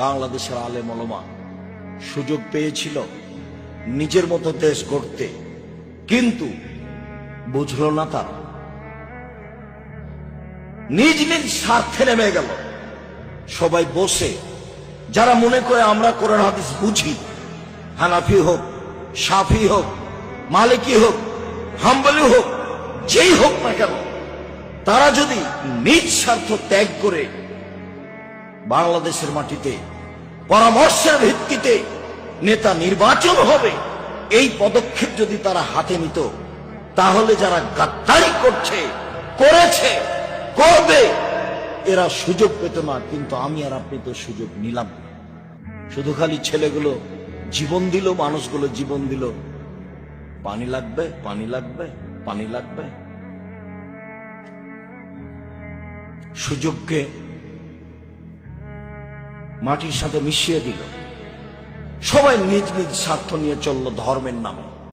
বাংলাদেশের আলেম ওলামা সুযোগ পেয়েছিল নিজের মতো দেশ গড়তে, কিন্তু বুঝলো না তারা, নিজ নিজ স্বার্থে নেমে গেল। সবাই বসে, যারা মনে করে আমরা কোরআন হাদিস বুঝি, হানাফি হোক, শাফি হোক, মালিকি হোক, হাম্বলি হোক, যেই হোক না কেন, তারা যদি নিজ স্বার্থ ত্যাগ করে বাংলাদেশের মাটিতে পরামর্শের ভিত্তিতে নেতা নির্বাচন হবে, এই পদক্ষেপ যদি তারা হাতে নিত, তাহলে যারা গাদ্দারি করছে, করেছে, করবে, এরা সুযোগ পেত না। কিন্তু আমি আর আপনি তো সুযোগ নিলাম। শুধু খালি ছেলেগুলো জীবন দিল, মানুষগুলো জীবন দিল, পানি লাগবে, পানি লাগবে, পানি লাগবে। সুযোগকে মাটির সাথে মিশিয়ে দিল। সবাই নিজ নিজ স্বার্থ নিয়ে চলল ধর্মের নামে।